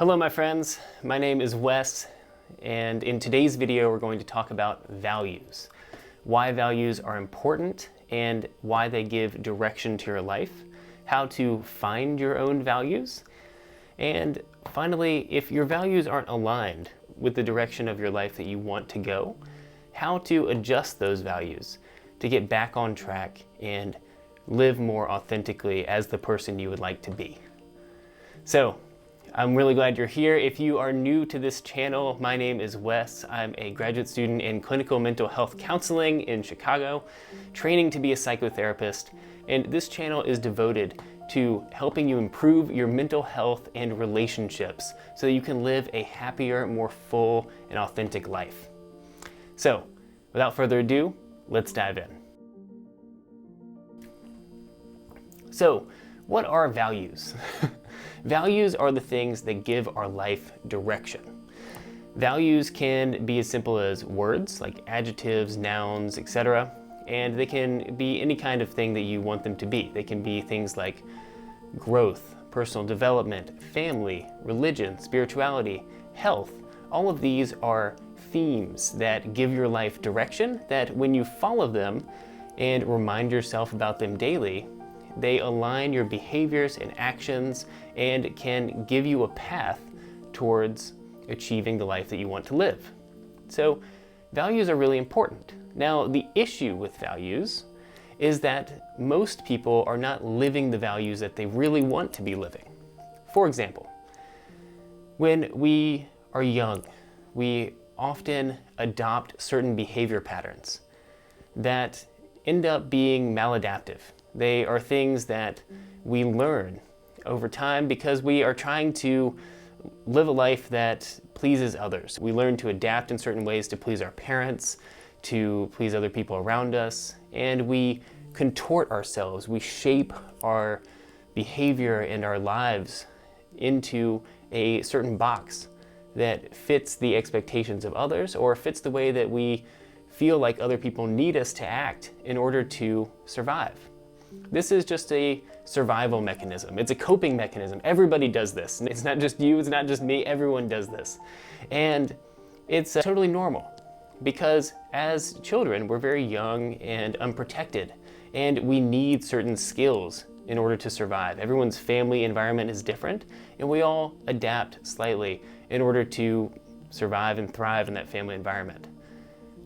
Hello my friends, my name is Wes, and in today's video we're going to talk about values. Why values are important and why they give direction to your life, how to find your own values, and finally, if your values aren't aligned with the direction of your life that you want to go, how to adjust those values to get back on track and live more authentically as the person you would like to be. So, I'm really glad you're here. If you are new to this channel, my name is Wes. I'm a graduate student in clinical mental health counseling in Chicago, training to be a psychotherapist, and this channel is devoted to helping you improve your mental health and relationships so that you can live a happier, more full, and authentic life. So, without further ado, let's dive in. So, what are values? Values are the things that give our life direction. Values can be as simple as words, like adjectives, nouns, etc. And they can be any kind of thing that you want them to be. They can be things like growth, personal development, family, religion, spirituality, health. All of these are themes that give your life direction that when you follow them and remind yourself about them daily, they align your behaviors and actions and can give you a path towards achieving the life that you want to live. So values are really important. Now, the issue with values is that most people are not living the values that they really want to be living. For example, when we are young, we often adopt certain behavior patterns that end up being maladaptive. They are things that we learn over time because we are trying to live a life that pleases others. We learn to adapt in certain ways to please our parents, to please other people around us, and we contort ourselves. We shape our behavior and our lives into a certain box that fits the expectations of others or fits the way that we feel like other people need us to act in order to survive. This is just a survival mechanism. It's a coping mechanism. Everybody does this. It's not just you, it's not just me, everyone does this. And it's totally normal because as children, we're very young and unprotected, and we need certain skills in order to survive. Everyone's family environment is different, and we all adapt slightly in order to survive and thrive in that family environment.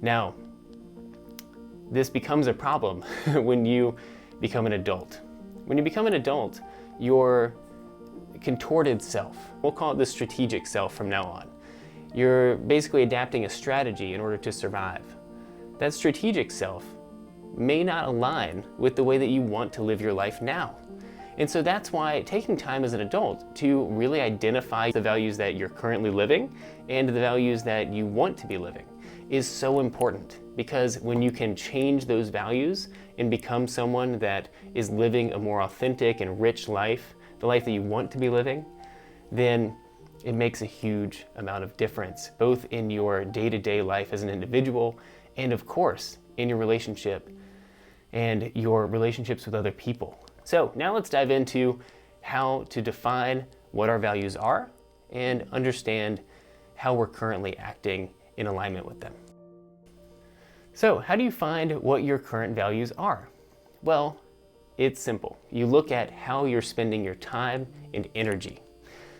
Now, this becomes a problem when you become an adult. When you become an adult, your contorted self, we'll call it the strategic self from now on. You're basically adapting a strategy in order to survive. That strategic self may not align with the way that you want to live your life now. And so that's why taking time as an adult to really identify the values that you're currently living and the values that you want to be living is so important, because when you can change those values and become someone that is living a more authentic and rich life, the life that you want to be living, then it makes a huge amount of difference, both in your day-to-day life as an individual and of course in your relationship and your relationships with other people. So now let's dive into how to define what our values are and understand how we're currently acting in alignment with them. So how do you find what your current values are? Well, it's simple. You look at how you're spending your time and energy.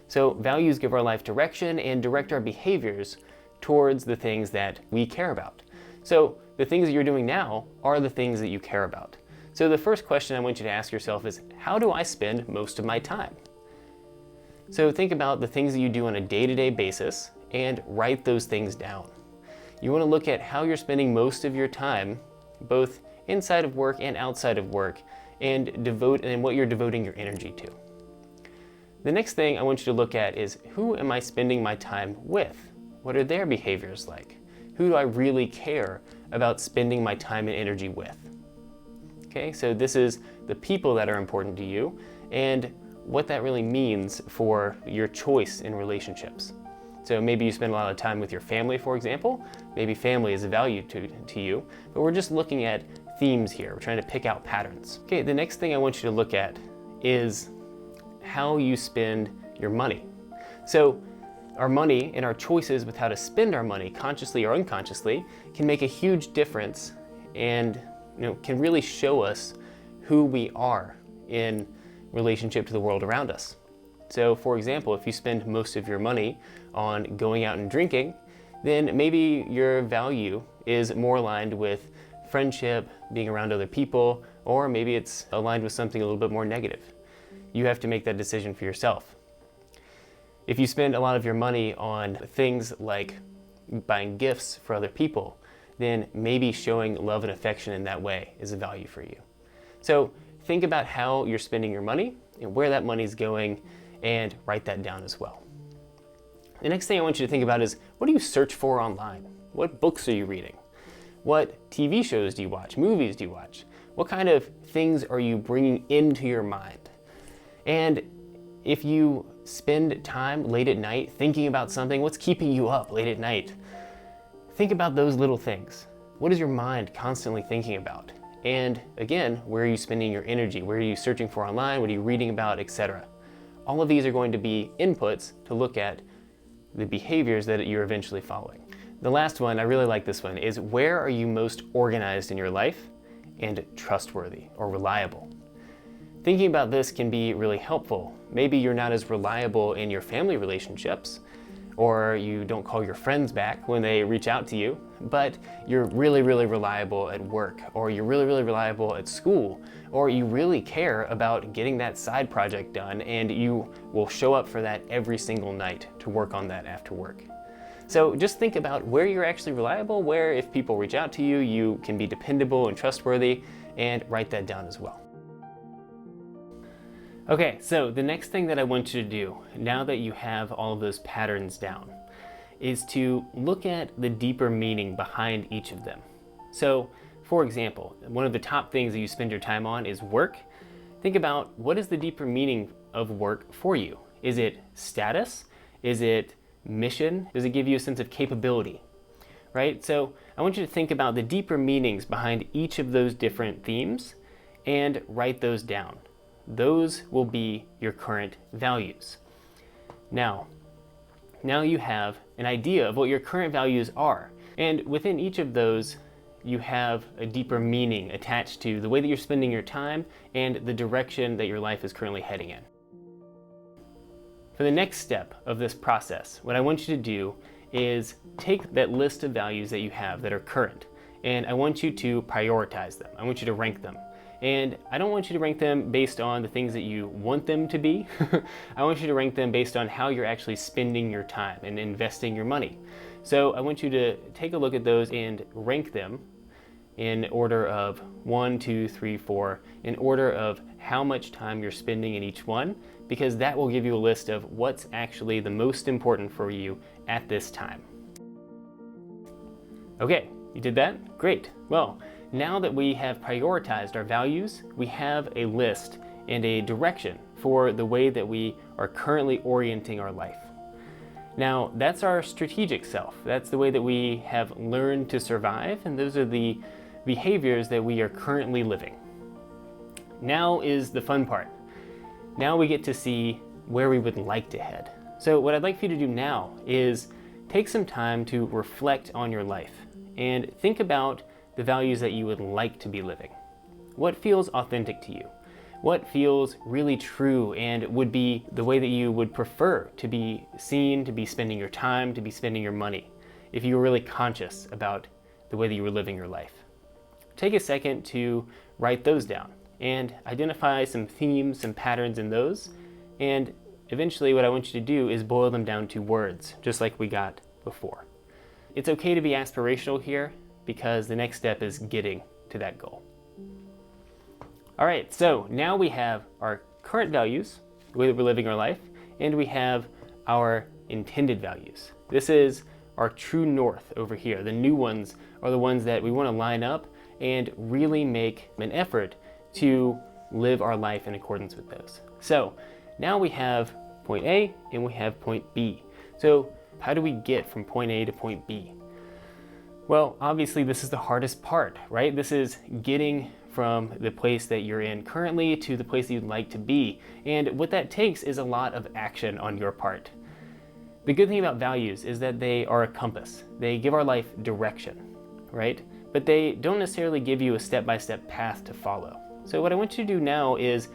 So values give our life direction and direct our behaviors towards the things that we care about. So the things that you're doing now are the things that you care about. So the first question I want you to ask yourself is, how do I spend most of my time? So think about the things that you do on a day-to-day basis and write those things down. You want to look at how you're spending most of your time, both inside of work and outside of work, and what you're devoting your energy to. The next thing I want you to look at is, who am I spending my time with? What are their behaviors like? Who do I really care about spending my time and energy with? Okay, so this is the people that are important to you and what that really means for your choice in relationships. So maybe you spend a lot of time with your family, for example. Maybe family is a value to you, but we're just looking at themes here. We're trying to pick out patterns. Okay, the next thing I want you to look at is how you spend your money. So our money and our choices with how to spend our money, consciously or unconsciously, can make a huge difference and can really show us who we are in relationship to the world around us. So for example, if you spend most of your money on going out and drinking, then maybe your value is more aligned with friendship, being around other people, or maybe it's aligned with something a little bit more negative. You have to make that decision for yourself. If you spend a lot of your money on things like buying gifts for other people, then maybe showing love and affection in that way is a value for you. So think about how you're spending your money and where that money is going, and write that down as well. The next thing I want you to think about is, what do you search for online? What books are you reading? What TV shows do you watch? Movies do you watch? What kind of things are you bringing into your mind? And if you spend time late at night thinking about something, what's keeping you up late at night? Think about those little things. What is your mind constantly thinking about? And again, where are you spending your energy? Where are you searching for online? What are you reading about, etc.? All of these are going to be inputs to look at the behaviors that you're eventually following. The last one, I really like this one, is where are you most organized in your life and trustworthy or reliable? Thinking about this can be really helpful. Maybe you're not as reliable in your family relationships, or you don't call your friends back when they reach out to you, but you're really, really reliable at work, or you're really, really reliable at school, or you really care about getting that side project done and you will show up for that every single night to work on that after work. So just think about where you're actually reliable, where if people reach out to you, you can be dependable and trustworthy, and write that down as well. Okay, so the next thing that I want you to do, now that you have all of those patterns down, is to look at the deeper meaning behind each of them. So, for example, one of the top things that you spend your time on is work. Think about, what is the deeper meaning of work for you? Is it status? Is it mission? Does it give you a sense of capability? Right? So I want you to think about the deeper meanings behind each of those different themes and write those down. Those will be your current values. Now you have an idea of what your current values are. And within each of those, you have a deeper meaning attached to the way that you're spending your time and the direction that your life is currently heading in. For the next step of this process, what I want you to do is take that list of values that you have that are current, and I want you to prioritize them. I want you to rank them. And I don't want you to rank them based on the things that you want them to be. I want you to rank them based on how you're actually spending your time and investing your money. So I want you to take a look at those and rank them in order of 1, 2, 3, 4, in order of how much time you're spending in each one, because that will give you a list of what's actually the most important for you at this time. Okay, you did that? Great. Well, now that we have prioritized our values, we have a list and a direction for the way that we are currently orienting our life. Now, that's our strategic self. That's the way that we have learned to survive, and those are the behaviors that we are currently living. Now is the fun part. Now we get to see where we would like to head. So what I'd like for you to do now is take some time to reflect on your life and think about the values that you would like to be living. What feels authentic to you? What feels really true and would be the way that you would prefer to be seen, to be spending your time, to be spending your money, if you were really conscious about the way that you were living your life? Take a second to write those down and identify some themes, some patterns in those, and eventually what I want you to do is boil them down to words, just like we got before. It's okay to be aspirational here, because the next step is getting to that goal. All right, so now we have our current values, the way that we're living our life, and we have our intended values. This is our true north over here. The new ones are the ones that we want to line up and really make an effort to live our life in accordance with those. So now we have point A and we have point B. So how do we get from point A to point B? Well, obviously this is the hardest part, right? This is getting from the place that you're in currently to the place that you'd like to be. And what that takes is a lot of action on your part. The good thing about values is that they are a compass. They give our life direction, right? But they don't necessarily give you a step-by-step path to follow. So what I want you to do now is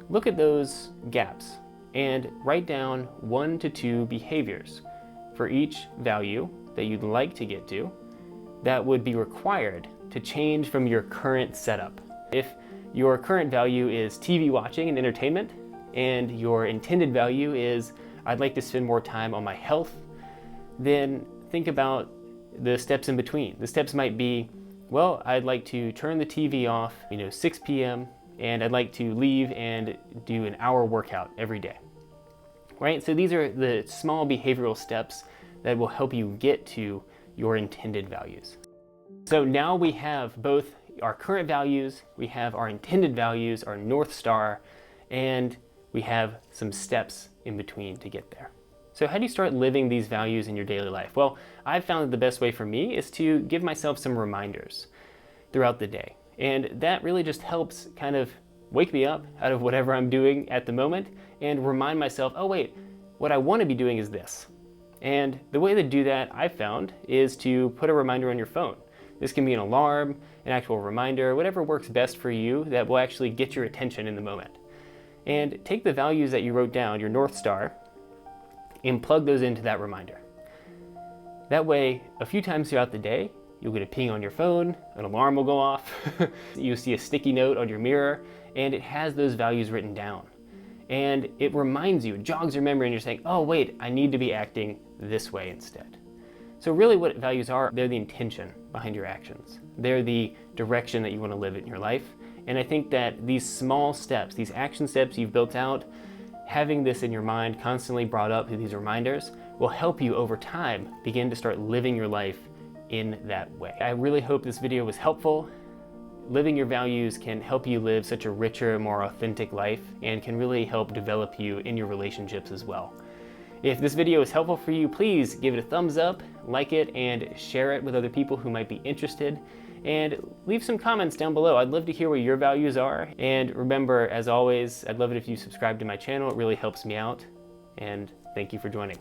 look at those gaps and write down 1 to 2 behaviors for each value that you'd like to get to that would be required to change from your current setup. If your current value is TV watching and entertainment, and your intended value is I'd like to spend more time on my health, then think about the steps in between. The steps might be, well, I'd like to turn the TV off, 6 p.m., and I'd like to leave and do an hour workout every day, right? So these are the small behavioral steps that will help you get to your intended values. So now we have both our current values, we have our intended values, our North Star, and we have some steps in between to get there. So how do you start living these values in your daily life? Well, I've found that the best way for me is to give myself some reminders throughout the day. And that really just helps kind of wake me up out of whatever I'm doing at the moment and remind myself, oh wait, what I want to be doing is this. And the way to do that, I've found, is to put a reminder on your phone. This can be an alarm, an actual reminder, whatever works best for you that will actually get your attention in the moment. And take the values that you wrote down, your North Star, and plug those into that reminder. That way, a few times throughout the day, you'll get a ping on your phone, an alarm will go off, you'll see a sticky note on your mirror, and it has those values written down. And it reminds you, it jogs your memory, and you're saying, oh wait, I need to be acting this way instead. So really what values are, they're the intention behind your actions. They're the direction that you want to live in your life. And I think that these small steps, these action steps you've built out, having this in your mind, constantly brought up through these reminders, will help you over time begin to start living your life in that way. I really hope this video was helpful. Living your values can help you live such a richer, more authentic life and can really help develop you in your relationships as well. If this video is helpful for you, please give it a thumbs up, like it, and share it with other people who might be interested. And leave some comments down below. I'd love to hear what your values are. And remember, as always, I'd love it if you subscribe to my channel. It really helps me out. And thank you for joining.